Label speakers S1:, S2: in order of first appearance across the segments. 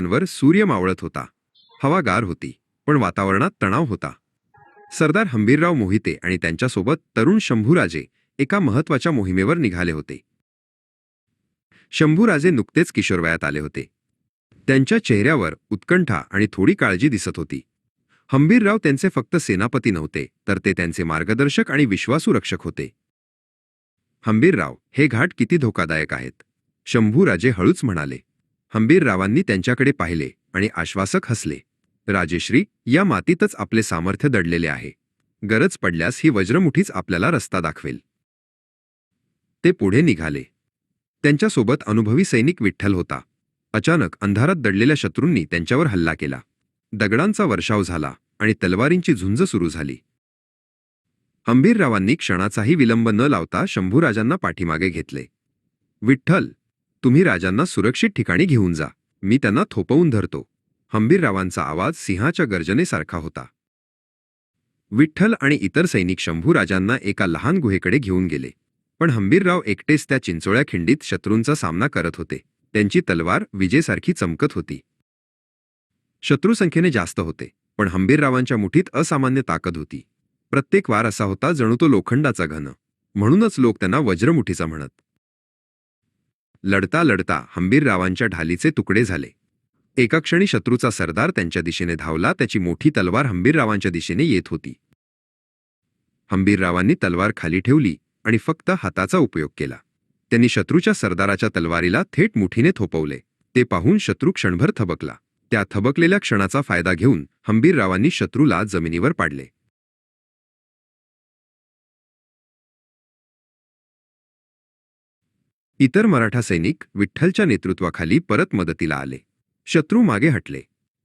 S1: किल्ल्यांवर सूर्य मावळत होता. हवा गार होती, पण वातावरणात तणाव होता. सरदार हंबीरराव मोहिते आणि त्यांच्यासोबत तरुण शंभूराजे एका महत्त्वाच्या मोहिमेवर निघाले होते. शंभूराजे नुकतेच किशोरवयात आले होते. त्यांच्या चेहऱ्यावर उत्कंठा आणि थोडी काळजी दिसत होती. हंबीरराव त्यांचे फक्त सेनापती नव्हते, तर ते त्यांचे मार्गदर्शक आणि विश्वासू रक्षक होते. हंबीरराव, हे घाट किती धोकादायक आहेत, शंभूराजे हळूच म्हणाले. हंबीररावांनी त्यांच्याकडे पाहिले आणि आश्वासक हसले. राजेश्री, या मातीतच आपले सामर्थ्य दडलेले आहे. गरज पडल्यास ही वज्रमुठीच आपल्याला रस्ता दाखवेल. ते पुढे निघाले. त्यांच्यासोबत अनुभवी सैनिक विठ्ठल होता. अचानक अंधारात दडलेल्या शत्रूंनी त्यांच्यावर हल्ला केला. दगडांचा वर्षाव झाला आणि तलवारींची झुंज सुरू झाली. हंबीररावांनी क्षणाचाही विलंब न लावता शंभूराजांना पाठीमागे घेतले. विठ्ठल, तुम्ही राजांना सुरक्षित ठिकाणी घेऊन जा. मी त्यांना थोपवून धरतो. हंबीररावांचा आवाज सिंहाच्या गर्जनेसारखा होता. विठ्ठल आणि इतर सैनिक शंभूराजांना एका लहान गुहेकडे घेऊन गेले. पण हंबीरराव एकटेच त्या चिंचोळ्या खिंडीत शत्रूंचा सामना करत होते. त्यांची तलवार विजेसारखी चमकत होती. शत्रू संख्येने जास्त होते, पण हंबीररावांच्या मुठीत असामान्य ताकद होती. प्रत्येक वार असा होता जणू तो लोखंडाचा घन. म्हणूनच लोक त्यांना वज्रमुठीचा म्हणत. लढता लढता हंबीररावांच्या ढालीचे तुकडे झाले. एका क्षणी शत्रूचा सरदार त्यांच्या दिशेने धावला. त्याची मोठी तलवार हंबीररावांच्या दिशेने येत होती. हंबीररावांनी तलवार खाली ठेवली आणि फक्त हाताचा उपयोग केला. त्यांनी शत्रूच्या सरदाराच्या तलवारीला थेट मुठीने थोपवले. ते पाहून शत्रू क्षणभर थबकला. त्या थबकलेल्या क्षणाचा फायदा घेऊन हंबीररावांनी शत्रूला जमिनीवर पाडले. इतर मराठा सैनिक विठ्ठलच्या नेतृत्वाखाली परत मदतीला आले. शत्रू मागे हटले.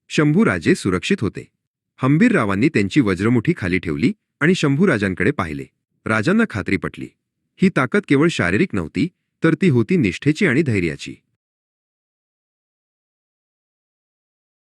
S1: शंभूराजे सुरक्षित होते. हंबीररावांनी त्यांची वज्रमुठी खाली ठेवली आणि शंभूराजांकडे पाहिले. राजांना खात्री पटली. ही ताकद केवळ शारीरिक नव्हती, तर ती होती निष्ठेची आणि धैर्याची.